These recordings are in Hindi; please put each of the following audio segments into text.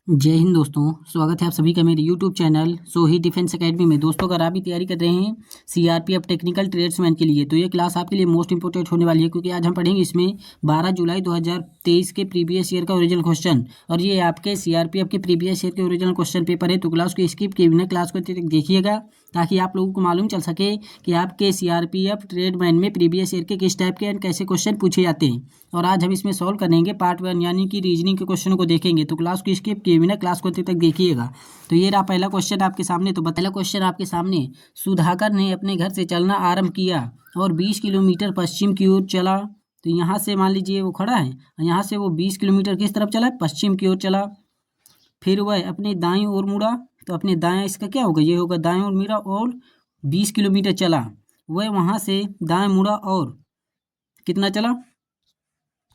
जय हिंद दोस्तों। स्वागत है आप सभी का मेरे YouTube चैनल सोही डिफेंस एकेडमी में। दोस्तों अगर आप भी तैयारी कर रहे हैं CRPF टेक्निकल ट्रेड्समैन के लिए तो ये क्लास आपके लिए मोस्ट इंपोर्टेंट होने वाली है, क्योंकि आज हम पढ़ेंगे इसमें 12 जुलाई 2023 के प्रीवियस ईयर का ओरिजिनल क्वेश्चन, और ये आपके CRPF के प्रीवियस ईयर के ओरिजिनल क्वेश्चन पेपर है। तो क्लास को स्किप किए बिना क्लास को देखिएगा, ताकि आप लोगों को मालूम चल सके कि आपके CRPF ट्रेडमैन में प्रीवियस ईयर के किस टाइप के एंड कैसे क्वेश्चन पूछे जाते हैं। और आज हम इसमें सॉल्व करेंगे पार्ट 1 यानी कि रीजनिंग के क्वेश्चन को देखेंगे। तो क्लास को स्किप किए बिना क्लास को अंत तक देखिएगा। तो ये रहा पहला क्वेश्चन आपके सामने। तो पहला क्वेश्चन आपके सामने, सुधाकर ने अपने घर से चलना आरंभ किया और 20 किलोमीटर पश्चिम की ओर चला। तो यहाँ से मान लीजिए वो खड़ा है, यहाँ से वो 20 किलोमीटर किस तरफ चला, पश्चिम की ओर चला। फिर वह अपने दाईं ओर मुड़ा, तो अपने दाएं इसका क्या होगा, ये होगा दाएं ओर मुड़ा और 20 किलोमीटर चला। वह वहाँ से दाएं मुड़ा और कितना चला।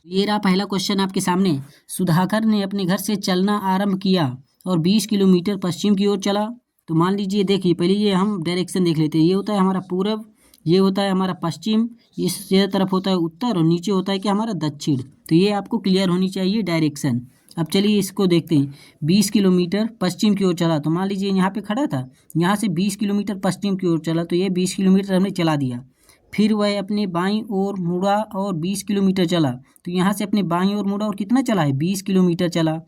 ये रहा पहला क्वेश्चन आपके सामने, सुधाकर ने अपने घर से चलना आरंभ किया और 20 किलोमीटर पश्चिम की ओर चला। तो मान लीजिए, देखिए पहले ये हम डायरेक्शन देख लेते हैं। ये होता है हमारा पूरब, ये होता है हमारा पश्चिम, इस ये तरफ होता है उत्तर, और नीचे होता है कि हमारा दक्षिण। तो ये आपको क्लियर होनी चाहिए डायरेक्शन। अब चलिए इसको देखते हैं। 20 किलोमीटर पश्चिम की ओर चला, तो मान लीजिए यहाँ पे खड़ा था, यहाँ से 20 किलोमीटर पश्चिम की ओर चला, तो ये 20 किलोमीटर हमने चला दिया। फिर वह अपने बाईं ओर मुड़ा और 20 किलोमीटर चला। तो यहाँ से अपने बाईं ओर मुड़ा और कितना चला है, 20 किलोमीटर चला।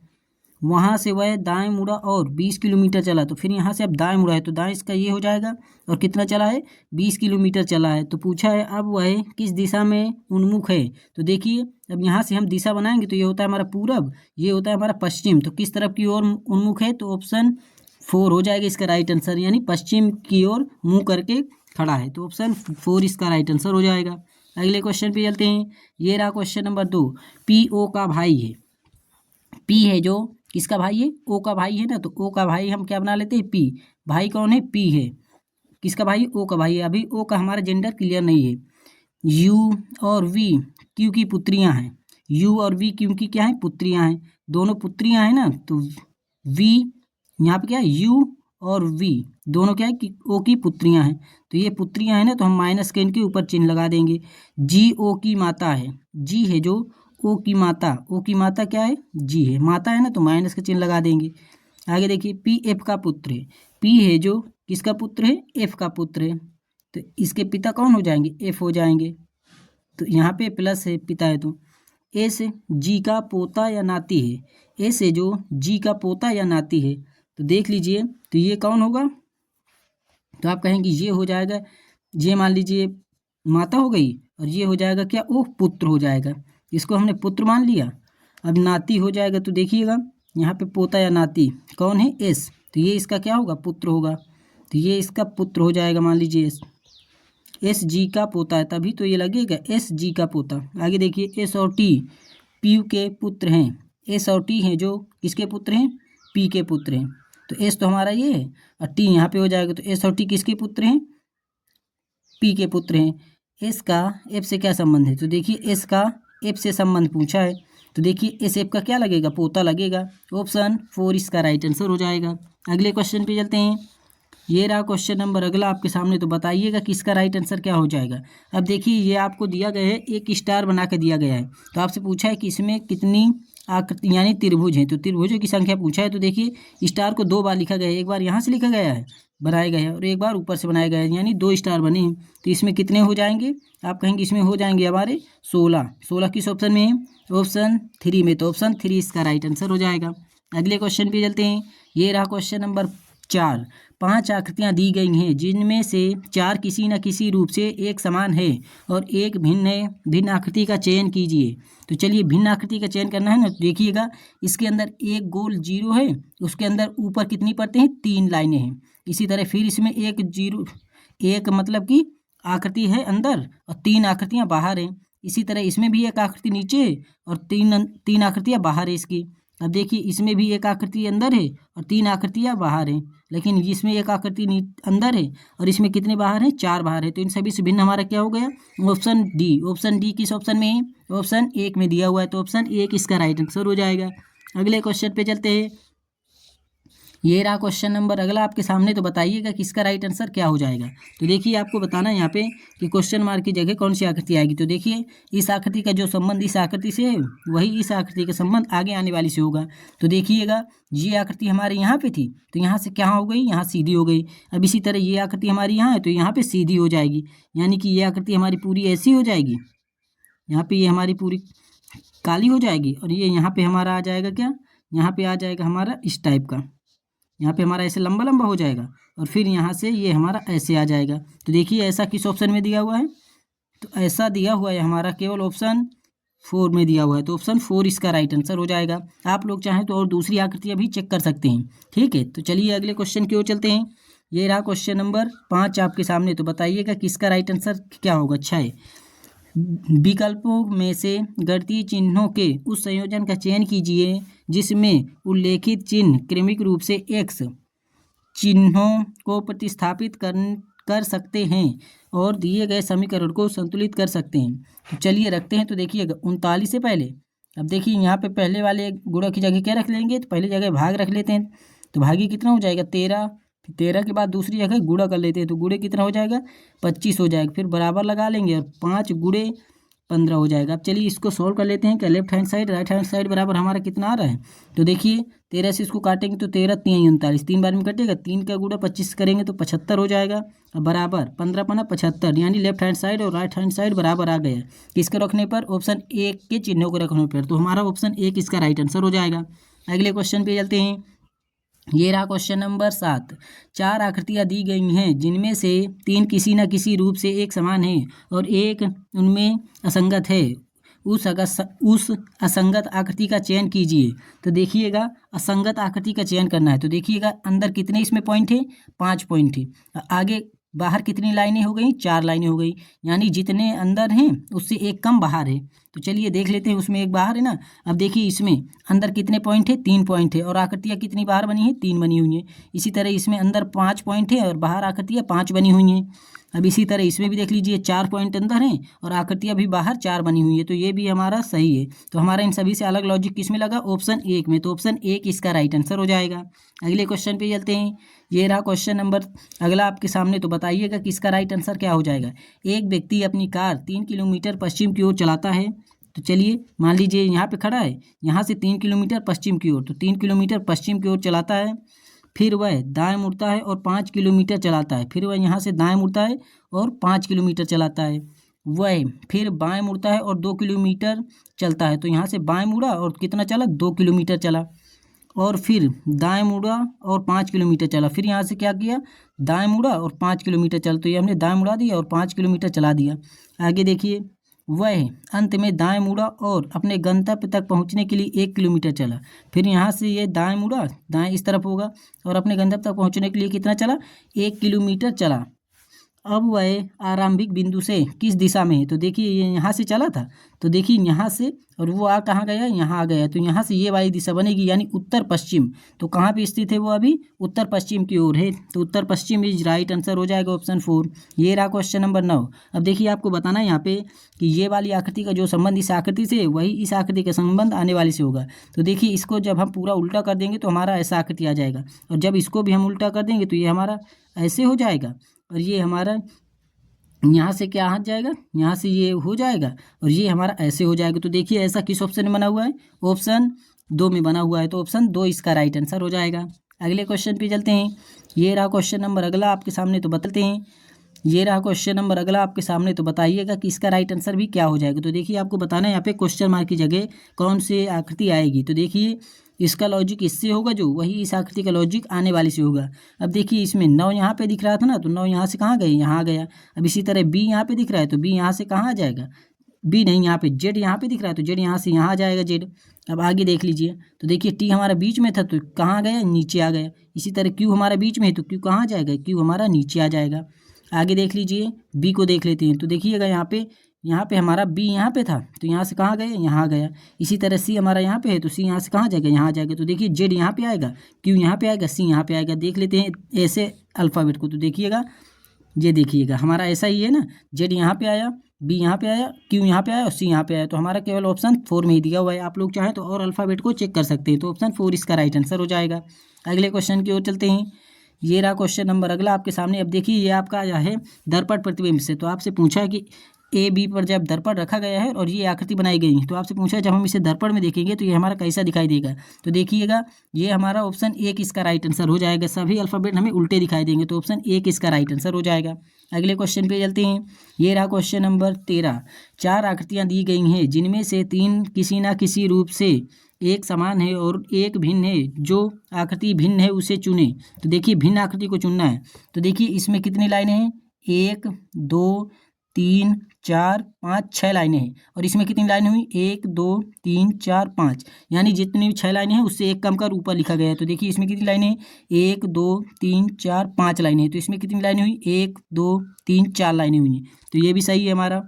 वहाँ से वह दाएं मुड़ा और 20 किलोमीटर चला। तो फिर यहाँ से अब दाएं मुड़ा है, तो दाएं इसका ये हो जाएगा, और कितना चला है, 20 किलोमीटर चला है। तो पूछा है अब वह किस दिशा में उन्मुख है। तो देखिए अब यहाँ से हम दिशा बनाएंगे, तो ये होता है हमारा पूरब, ये होता है हमारा पश्चिम। तो किस तरफ की ओर उन्मुख है, तो ऑप्शन 4 हो जाएगा इसका राइट आंसर, यानी पश्चिम की ओर मुँह करके खड़ा है। तो ऑप्शन 4 इसका राइट आंसर हो जाएगा। अगले क्वेश्चन पे चलते हैं। ये रहा क्वेश्चन नंबर 2, PO का भाई है। P है जो किसका भाई है, O का भाई है ना, तो O का भाई हम क्या बना लेते हैं, P। भाई कौन है, P है। किसका भाई, O का भाई है। अभी O का हमारा जेंडर क्लियर नहीं है। U और V Q की पुत्रियां हैं। U और V Q की क्या है, पुत्रियां हैं। दोनों पुत्रियां हैं ना, तो V यहाँ पे क्या है, U और V दोनों क्या है कि O की पुत्रियां हैं। तो ये पुत्रियां हैं ना, तो हम माइनस के इनके ऊपर चिन्ह लगा देंगे। G O की माता है, G है जो O की माता, O की माता क्या है, G है, माता है ना, तो माइनस का चिन्ह लगा देंगे। आगे देखिए, P F का पुत्र है। P है जो किसका पुत्र है, F का पुत्र है। तो इसके पिता कौन हो जाएंगे, F हो जाएंगे। तो यहाँ पे प्लस है, पिता है। तो एस जी का पोता या नाती है। एस है जो जी का पोता या नाती है। तो देख लीजिए, तो ये कौन होगा, तो आप कहेंगे ये हो जाएगा, ये मान लीजिए माता हो गई, और ये हो जाएगा क्या, ओ पुत्र हो जाएगा। इसको हमने पुत्र मान लिया। अब नाती हो जाएगा, तो देखिएगा यहाँ पे पोता या नाती कौन है, एस। तो ये इसका क्या होगा, पुत्र होगा। तो ये इसका पुत्र हो जाएगा, मान लीजिए एस जी का पोता है, तभी तो ये लगेगा एस जी का पोता। आगे देखिए, एस और टी पी के पुत्र हैं। एस और टी हैं जो किसके पुत्र हैं, पी के पुत्र हैं। तो एस तो हमारा ये है, और टी यहाँ पे हो जाएगा। तो एस और टी किसके पुत्र हैं, पी के पुत्र हैं। एस का एफ से क्या संबंध है, तो देखिए एस का एफ से संबंध पूछा है। तो देखिए एस एफ का क्या लगेगा, पोता लगेगा। ऑप्शन 4 इसका राइट आंसर हो जाएगा। अगले क्वेश्चन पे चलते हैं। ये रहा क्वेश्चन नंबर अगला आपके सामने। तो बताइएगा कि इसका राइट आंसर क्या हो जाएगा। अब देखिए ये आपको दिया गया है, एक स्टार बना के दिया गया है। तो आपसे पूछा है कि इसमें कितनी आकृति यानी त्रिभुज है। तो त्रिभुजों की संख्या पूछा है। तो देखिए स्टार को 2 बार लिखा गया है, एक बार यहाँ से लिखा गया है, बनाया गया है, और एक बार ऊपर से बनाया गया है, यानी 2 स्टार बने हैं। तो इसमें कितने हो जाएंगे, आप कहेंगे इसमें हो जाएंगे हमारे 16। 16 किस ऑप्शन में है, ऑप्शन 3 में। तो ऑप्शन 3 इसका राइट आंसर हो जाएगा। अगले क्वेश्चन पे चलते हैं। ये रहा क्वेश्चन नंबर 4, 5 आकृतियां दी गई हैं, जिनमें से 4 किसी न किसी रूप से एक समान है और एक भिन्न है। भिन्न आकृति का चयन कीजिए। तो चलिए भिन्न आकृति का चयन करना है ना, तो देखिएगा इसके अंदर एक गोल जीरो है, उसके अंदर ऊपर कितनी परतें हैं, 3 लाइनें हैं। इसी तरह फिर इसमें एक जीरो, एक मतलब कि आकृति है अंदर और 3 आकृतियां बाहर हैं। इसी तरह इसमें भी एक आकृति नीचे और तीन आकृतियां बाहर है इसकी। अब देखिए इसमें भी एक आकृति अंदर है और 3 आकृतियां बाहर हैं, लेकिन इसमें एक आकृति अंदर है और इसमें कितने बाहर हैं, 4 बाहर है। तो इन सभी से भिन्न हमारा क्या हो गया, ऑप्शन डी। ऑप्शन डी किस ऑप्शन में है, ऑप्शन 1 में दिया हुआ है। तो ऑप्शन 1 इसका राइट आंसर हो जाएगा। अगले क्वेश्चन पे चलते हैं। ये रहा क्वेश्चन नंबर अगला आपके सामने। तो बताइएगा कि इसका राइट आंसर क्या हो जाएगा। तो देखिए आपको बताना है यहाँ पे कि क्वेश्चन मार्क की जगह कौन सी आकृति आएगी। तो देखिए इस आकृति का जो संबंध इस आकृति से है वही इस आकृति का संबंध आगे आने वाली से होगा। तो देखिएगा ये आकृति हमारे यहाँ पे थी तो यहाँ से क्या हो गई, यहाँ सीधी हो गई। अब इसी तरह ये आकृति हमारी यहाँ है तो यहाँ पे सीधी हो जाएगी, यानी कि ये आकृति हमारी पूरी ऐसी हो जाएगी। यहाँ पे ये हमारी पूरी काली हो जाएगी और ये यहाँ पे हमारा आ जाएगा क्या, यहाँ पे आ जाएगा हमारा इस टाइप का, यहाँ पे हमारा ऐसे लंबा लंबा हो जाएगा और फिर यहाँ से ये हमारा ऐसे आ जाएगा। तो देखिए ऐसा किस ऑप्शन में दिया हुआ है, तो ऐसा दिया हुआ है हमारा केवल ऑप्शन 4 में दिया हुआ है। तो ऑप्शन 4 इसका राइट आंसर हो जाएगा। आप लोग चाहें तो और दूसरी आकृतियाँ भी चेक कर सकते हैं। ठीक है, तो चलिए अगले क्वेश्चन की ओर चलते हैं। ये रहा क्वेश्चन नंबर 5 आपके सामने। तो बताइएगा कि इसका राइट आंसर क्या होगा। अच्छा है, विकल्पों में से गणितीय चिन्हों के उस संयोजन का चयन कीजिए जिसमें उल्लेखित चिन्ह क्रमिक रूप से एक्स चिन्हों को प्रतिस्थापित कर सकते हैं और दिए गए समीकरण को संतुलित कर सकते हैं। तो चलिए रखते हैं। तो देखिएगा 39 से पहले, अब देखिए यहाँ पे पहले वाले गुणा की जगह क्या रख लेंगे, तो पहले जगह भाग रख लेते हैं। तो भागी कितना हो जाएगा 13, 13 के बाद दूसरी जगह गुणा कर लेते हैं। तो गुणे कितना हो जाएगा 25 हो जाएगा। फिर बराबर लगा लेंगे और 5 गुणे 15 हो जाएगा। अब चलिए इसको सॉल्व कर लेते हैं। क्या left hand side right hand side बराबर हमारा कितना आ रहा है। तो देखिए 13 से इसको काटेंगे तो 13 3 39, 3 बार में कटेगा, 3 का गुणा 25 करेंगे तो 75 हो जाएगा। अब बराबर 15 पना 75, यानी लेफ्ट हैंड साइड और राइट हैंड साइड बराबर आ गया। किसके रखने पर, ऑप्शन 1 के चिन्हों को रखने पर। तो हमारा ऑप्शन 1 इसका राइट आंसर हो जाएगा। अगले क्वेश्चन पे चलते हैं। ये रहा क्वेश्चन नंबर 7। 4 आकृतियाँ दी गई हैं जिनमें से 3 किसी न किसी रूप से एक समान है और एक उनमें असंगत है। उस असंगत आकृति का चयन कीजिए। तो देखिएगा असंगत आकृति का चयन करना है। तो देखिएगा अंदर कितने इसमें पॉइंट है, 5 पॉइंट है। आगे बाहर कितनी लाइनें हो गई, 4 लाइनें हो गई, यानी जितने अंदर हैं उससे एक कम बाहर है। तो चलिए देख लेते हैं, उसमें एक बाहर है ना। अब देखिए इसमें अंदर कितने पॉइंट है, 3 पॉइंट है और आकृतियाँ कितनी बाहर बनी है, 3 बनी हुई हैं। इसी तरह इसमें अंदर 5 पॉइंट है और बाहर आकृतियाँ 5 बनी हुई हैं। अब इसी तरह इसमें भी देख लीजिए 4 पॉइंट अंदर हैं और आकृतियाँ भी बाहर 4 बनी हुई है। तो ये भी हमारा सही है। तो हमारा इन सभी से अलग लॉजिक किस में लगा, ऑप्शन 1 में। तो ऑप्शन 1 इसका राइट आंसर हो जाएगा। अगले क्वेश्चन पे चलते हैं। ये रहा क्वेश्चन नंबर अगला आपके सामने। तो बताइएगा कि इसका राइट आंसर क्या हो जाएगा। एक व्यक्ति अपनी कार 3 किलोमीटर पश्चिम की ओर चलाता है। तो चलिए मान लीजिए यहाँ पे खड़ा है, यहाँ से 3 किलोमीटर पश्चिम की ओर, तो 3 किलोमीटर पश्चिम की ओर चलाता है। फिर वह दाएं मुड़ता है और 5 किलोमीटर चलाता है। फिर वह यहाँ से दाएं मुड़ता है और 5 किलोमीटर चलाता है। वह फिर बाएं मुड़ता है और 2 किलोमीटर चलता है। तो यहाँ से बाएं मुड़ा और कितना चला, 2 किलोमीटर चला। और फिर दाएं मुड़ा और 5 किलोमीटर चला। फिर यहाँ से क्या किया, दाएं मुड़ा और 5 किलोमीटर चला। तो ये हमने दाएं मुड़ा दिया और 5 किलोमीटर चला दिया। आगे देखिए वह अंत में दाएं मुड़ा और अपने गंतव्य तक पहुंचने के लिए 1 किलोमीटर चला। फिर यहाँ से ये दाएं मुड़ा, दाएं इस तरफ होगा और अपने गंतव्य तक पहुंचने के लिए कितना चला, 1 किलोमीटर चला। अब वह आरंभिक बिंदु से किस दिशा में है। तो देखिए ये यहाँ से चला था, तो देखिए यहाँ से, और वो आ कहाँ गया, यहाँ आ गया। तो यहाँ से ये वाली दिशा बनेगी, यानी उत्तर पश्चिम। तो कहाँ पे स्थित है वो, अभी उत्तर पश्चिम की ओर है। तो उत्तर पश्चिम इज राइट आंसर हो जाएगा, ऑप्शन 4। ये रहा क्वेश्चन नंबर 9। अब देखिए आपको बताना है यहाँ पे कि ये वाली आकृति का जो संबंध इस आकृति से है वही इस आकृति का संबंध आने वाली से होगा। तो देखिए इसको जब हम पूरा उल्टा कर देंगे तो हमारा ऐसा आकृति आ जाएगा, और जब इसको भी हम उल्टा कर देंगे तो ये हमारा ऐसे हो जाएगा, और ये हमारा यहाँ से क्या हट जाएगा, यहाँ से ये हो जाएगा, और ये हमारा ऐसे हो जाएगा। तो देखिए ऐसा किस ऑप्शन में बना हुआ है, ऑप्शन 2 में बना हुआ है। तो ऑप्शन 2 इसका राइट आंसर हो जाएगा। अगले क्वेश्चन पे चलते हैं। ये रहा क्वेश्चन नंबर अगला आपके सामने। तो बताते हैं, ये रहा क्वेश्चन नंबर अगला आपके सामने। तो बताइएगा कि इसका राइट आंसर भी क्या हो जाएगा। तो देखिए आपको बताना है यहाँ पे क्वेश्चन मार्क की जगह कौन सी आकृति आएगी। तो देखिए इसका लॉजिक इससे होगा जो, वही इस आकृति का लॉजिक आने वाली से होगा। अब देखिए इसमें 9 यहाँ पे दिख रहा था ना, तो 9 यहाँ से कहाँ गए, यहाँ आ गया। अब इसी तरह बी यहाँ पे दिख रहा है, तो बी यहाँ से कहाँ आ जाएगा, बी नहीं, यहाँ पे जेड यहाँ पे दिख रहा है, तो जेड यहाँ से यहाँ आ जाएगा, जेड। अब आगे देख लीजिए, तो देखिए टी हमारा बीच में था तो कहाँ गया, नीचे आ गया। इसी तरह क्यू हमारा बीच में है तो क्यू कहाँ जाएगा, क्यू हमारा नीचे आ जाएगा। आगे देख लीजिए, बी को देख लेते हैं। तो देखिएगा यहाँ पे हमारा बी यहाँ पे था तो यहाँ से कहाँ गए, यहाँ आ गया। इसी तरह सी हमारा यहाँ पे है तो सी यहाँ से कहाँ जाएगा, यहाँ आ जाएगा। तो देखिए जेड यहाँ पे आएगा, क्यू यहाँ पे आएगा, सी यहाँ पे आएगा। देख लेते हैं ऐसे अल्फ़ाबेट को। तो देखिएगा ये देखिएगा हमारा ऐसा ही है ना, जेड यहाँ पे आया, बी यहाँ पे आया, क्यू यहाँ पे आया और सी यहाँ पे आया, तो हमारा केवल ऑप्शन 4 में ही दिया हुआ है। आप लोग चाहें तो और अल्फ़ाबेट को चेक कर सकते हैं, तो ऑप्शन 4 इसका राइट आंसर हो जाएगा। अगले क्वेश्चन की ओर चलते हैं। ये रहा क्वेश्चन नंबर अगला आपके सामने। अब देखिए ये आपका आया है दर्पण प्रतिबिंब से, तो आपसे पूछा है कि ए बी पर जब दर्पण रखा गया है और ये आकृति बनाई गई है, तो आपसे पूछा है जब हम इसे दर्पण में देखेंगे तो ये हमारा कैसा दिखाई देगा। तो देखिएगा ये हमारा ऑप्शन 1 इसका राइट आंसर हो जाएगा। सभी अल्फ़ाबेट हमें उल्टे दिखाई देंगे, तो ऑप्शन 1 इसका राइट आंसर हो जाएगा। अगले क्वेश्चन पे चलते हैं। ये रहा क्वेश्चन नंबर 13। 4 आकृतियाँ दी गई हैं जिनमें से 3 किसी न किसी रूप से एक समान है और एक भिन्न है। जो आकृति भिन्न है उसे चुने। तो देखिए भिन्न आकृति को चुनना है। तो देखिए इसमें कितनी लाइनें हैं, 1 2 3 4 5 6 लाइनें हैं। और इसमें कितनी लाइनें हुई, 1 2 3 4 5, यानी जितनी भी 6 लाइनें हैं उससे एक कम कर ऊपर लिखा गया है। तो देखिए इसमें कितनी लाइनें हैं, 1 2 3 4 5 लाइनें हैं। तो इसमें कितनी लाइनें हुई, 1 2 3 4 लाइनें हुई हैं। तो ये भी सही है हमारा।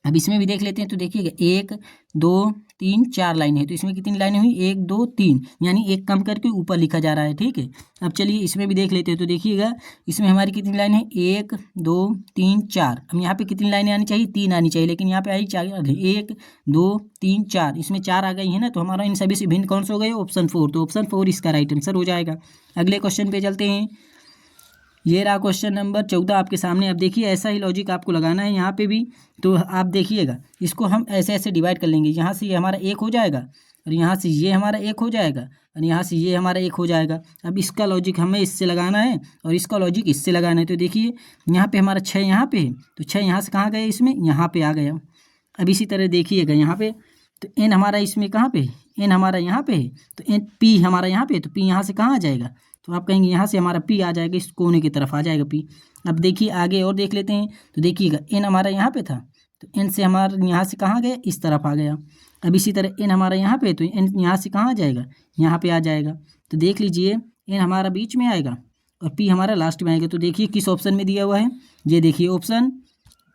अब इसमें भी देख लेते हैं। तो देखिएगा 1 2 3 4 लाइनें हैं, तो इसमें कितनी लाइनें हुई, 1 2 3, यानी एक कम करके ऊपर लिखा जा रहा है। ठीक है, अब चलिए इसमें भी देख लेते हैं। तो देखिएगा इसमें हमारी कितनी लाइन है, 1 2 3 4। अब यहाँ पे कितनी लाइनें आनी चाहिए, 3 आनी चाहिए, लेकिन यहाँ पे आई 4, 1 2 3 4, इसमें 4 आ गई है ना। तो हमारा इन सभी से भिन्न कौन सा हो गया, ऑप्शन 4। तो ऑप्शन 4 इसका राइट आंसर हो जाएगा। अगले क्वेश्चन पे चलते हैं। ये रहा क्वेश्चन नंबर 14 आपके सामने। अब देखिए ऐसा ही लॉजिक आपको लगाना है यहाँ पे भी। तो आप देखिएगा इसको हम ऐसे ऐसे डिवाइड कर लेंगे। यहाँ से ये हमारा 1 हो जाएगा और यहाँ से ये हमारा 1 हो जाएगा और यहाँ से ये हमारा 1 हो जाएगा। अब इसका लॉजिक हमें इससे लगाना है और इसका लॉजिक इससे लगाना है। तो देखिए यहाँ पे हमारा 6 यहाँ पे है, तो 6 यहाँ से कहाँ गया, इसमें यहाँ पे आ गया। अब इसी तरह देखिएगा यहाँ पे, तो एन हमारा इसमें कहाँ पे, एन हमारा यहाँ पे है, तो एन पी हमारा यहाँ पे है, तो पी यहाँ से कहाँ आ जाएगा, तो आप कहेंगे यहाँ से हमारा पी आ जाएगा, इस कोने की तरफ आ जाएगा पी। अब देखिए आगे और देख लेते हैं। तो देखिएगा एन हमारा यहाँ पे था, तो एन से हमारा यहाँ से कहाँ गया, इस तरफ आ गया। अब इसी तरह एन हमारा यहाँ पे, तो एन यहाँ से कहाँ आ जाएगा, यहाँ पे आ जाएगा। तो देख लीजिए एन हमारा बीच में आएगा और पी हमारा लास्ट में आएगा। तो देखिए किस ऑप्शन में दिया हुआ है, ये देखिए ऑप्शन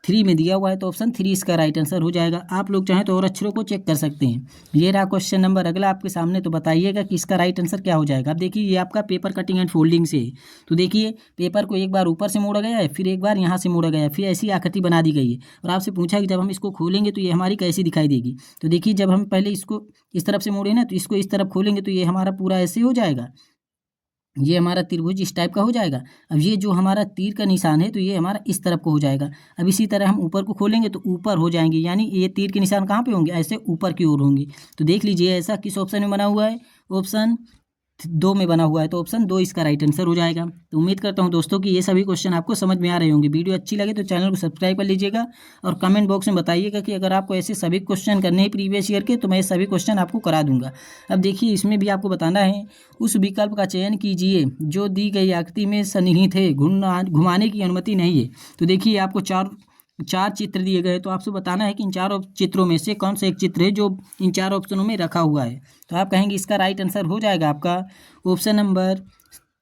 3 में दिया हुआ है, तो ऑप्शन 3 इसका राइट आंसर हो जाएगा। आप लोग चाहें तो और अक्षरों को चेक कर सकते हैं। ये रहा क्वेश्चन नंबर अगला आपके सामने। तो बताइएगा कि इसका राइट आंसर क्या हो जाएगा। अब देखिए ये आपका पेपर कटिंग एंड फोल्डिंग से है। तो देखिए पेपर को एक बार ऊपर से मोड़ा गया है, फिर एक बार यहाँ से मोड़ा गया है, फिर ऐसी आकृति बना दी गई है। और आपसे पूछा कि जब हम इसको खोलेंगे तो ये हमारी कैसी दिखाई देगी। तो देखिए जब हम पहले इसको इस तरफ से मोड़े ना, तो इसको इस तरफ खोलेंगे तो ये हमारा पूरा ऐसे हो जाएगा, ये हमारा त्रिभुज इस टाइप का हो जाएगा। अब ये जो हमारा तीर का निशान है तो ये हमारा इस तरफ को हो जाएगा। अब इसी तरह हम ऊपर को खोलेंगे तो ऊपर हो जाएंगे, यानी ये तीर के निशान कहाँ पे होंगे, ऐसे ऊपर की ओर होंगे। तो देख लीजिए ऐसा किस ऑप्शन में बना हुआ है, ऑप्शन 2 में बना हुआ है, तो ऑप्शन 2 इसका राइट आंसर हो जाएगा। तो उम्मीद करता हूं दोस्तों कि ये सभी क्वेश्चन आपको समझ में आ रहे होंगे। वीडियो अच्छी लगे तो चैनल को सब्सक्राइब कर लीजिएगा और कमेंट बॉक्स में बताइएगा कि अगर आपको ऐसे सभी क्वेश्चन करने हैं प्रीवियस ईयर के, तो मैं सभी क्वेश्चन आपको करा दूंगा। अब देखिए इसमें भी आपको बताना है, उस विकल्प का चयन कीजिए जो दी गई आकृति में सन्निहित है, घुमाने की अनुमति नहीं है। तो देखिए आपको चार चित्र दिए गए, तो आपसे बताना है कि इन चारों चित्रों में से कौन सा एक चित्र है जो इन चार ऑप्शनों में रखा हुआ है। तो आप कहेंगे इसका राइट आंसर हो जाएगा आपका option number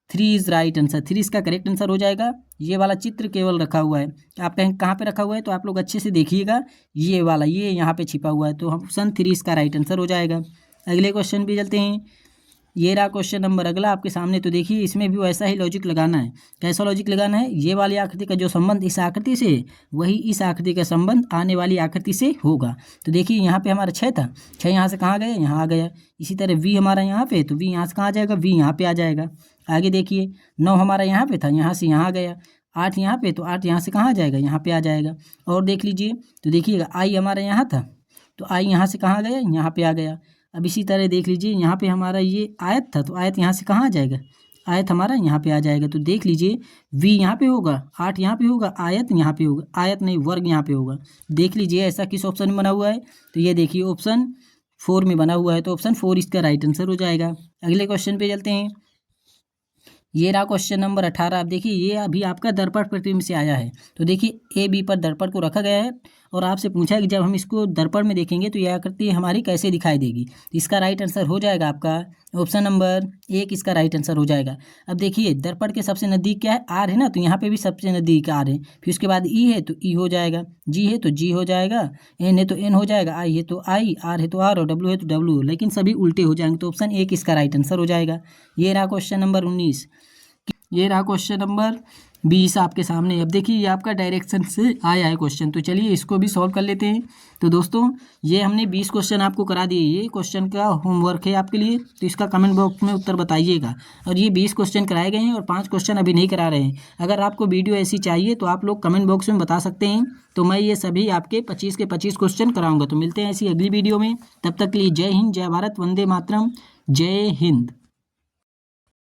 3 is right answer. 3 इसका करेक्ट आंसर हो जाएगा। ये वाला चित्र केवल रखा हुआ है। आप कहेंगे कहाँ पे रखा हुआ है, तो आप लोग अच्छे से देखिएगा, ये वाला ये यहाँ पे छिपा हुआ है, तो ऑप्शन 3 इसका राइट आंसर हो जाएगा। अगले क्वेश्चन पे चलते हैं। ये रहा क्वेश्चन नंबर अगला आपके सामने। तो देखिए इसमें भी वैसा ही लॉजिक लगाना है। कैसा लॉजिक लगाना है, ये वाली आकृति का जो संबंध इस आकृति से है वही इस आकृति का संबंध आने वाली आकृति से होगा। तो देखिए यहाँ पे हमारा 6 था, 6 यहाँ से कहाँ गया, यहाँ आ गया। इसी तरह वी हमारा यहाँ पे, तो वी यहाँ से कहाँ जाएगा, वी यहाँ पे आ जाएगा। आगे देखिए 9 हमारा यहाँ पे था, यहाँ से यहाँ गया। 8 यहाँ पे, तो 8 यहाँ से कहाँ जाएगा, यहाँ पे आ जाएगा। और देख लीजिए, तो देखिएगा आई हमारा यहाँ था, तो आई यहाँ से कहाँ गया, यहाँ पे आ गया। अब इसी तरह देख लीजिए यहाँ पे हमारा ये आयत था, तो आयत यहाँ से कहाँ आ जाएगा, आयत हमारा यहाँ पे आ जाएगा। तो देख लीजिए वी यहाँ पे होगा, 8 यहाँ पे होगा, आयत यहाँ पे होगा, आयत नहीं वर्ग यहाँ पे होगा। देख लीजिए ऐसा किस ऑप्शन में बना हुआ है, तो ये देखिए ऑप्शन 4 में बना हुआ है, तो ऑप्शन 4 इसका राइट आंसर हो जाएगा। अगले क्वेश्चन पे चलते हैं। ये रहा क्वेश्चन नंबर 18। आप देखिए ये अभी आपका दर्पण प्रतिबिंब से आया है। तो देखिए ए बी पर दर्पण को रखा गया है और आपसे पूछा है कि जब हम इसको दर्पण में देखेंगे तो यह आकृति हमारी कैसे दिखाई देगी। तो इसका राइट आंसर हो जाएगा आपका ऑप्शन नंबर 1 इसका राइट आंसर हो जाएगा। अब देखिए दर्पण के सबसे नज़दीक क्या है, आर है ना, तो यहाँ पे भी सबसे नज़दीक आर है। फिर उसके बाद ई है तो ई हो जाएगा, जी है तो जी हो जाएगा, एन है तो एन हो जाएगा, आई है तो आई, आर है तो आर और डब्ल्यू है तो डब्ल्यू, लेकिन सभी उल्टे हो जाएंगे। तो ऑप्शन 1 इसका राइट आंसर हो जाएगा। ये रहा क्वेश्चन नंबर 19। ये रहा क्वेश्चन नंबर 20 आपके सामने। अब देखिए ये आपका डायरेक्शन से आया है क्वेश्चन, तो चलिए इसको भी सॉल्व कर लेते हैं। तो दोस्तों ये हमने 20 क्वेश्चन आपको करा दिए, ये क्वेश्चन का होमवर्क है आपके लिए, तो इसका कमेंट बॉक्स में उत्तर बताइएगा। और ये 20 क्वेश्चन कराए गए हैं और 5 क्वेश्चन अभी नहीं करा रहे हैं। अगर आपको वीडियो ऐसी चाहिए तो आप लोग कमेंट बॉक्स में बता सकते हैं, तो मैं ये सभी आपके 25 के 25 क्वेश्चन कराऊंगा। तो मिलते हैं ऐसी अगली वीडियो में, तब तक के लिए जय हिंद, जय भारत, वंदे मातरम, जय हिंद।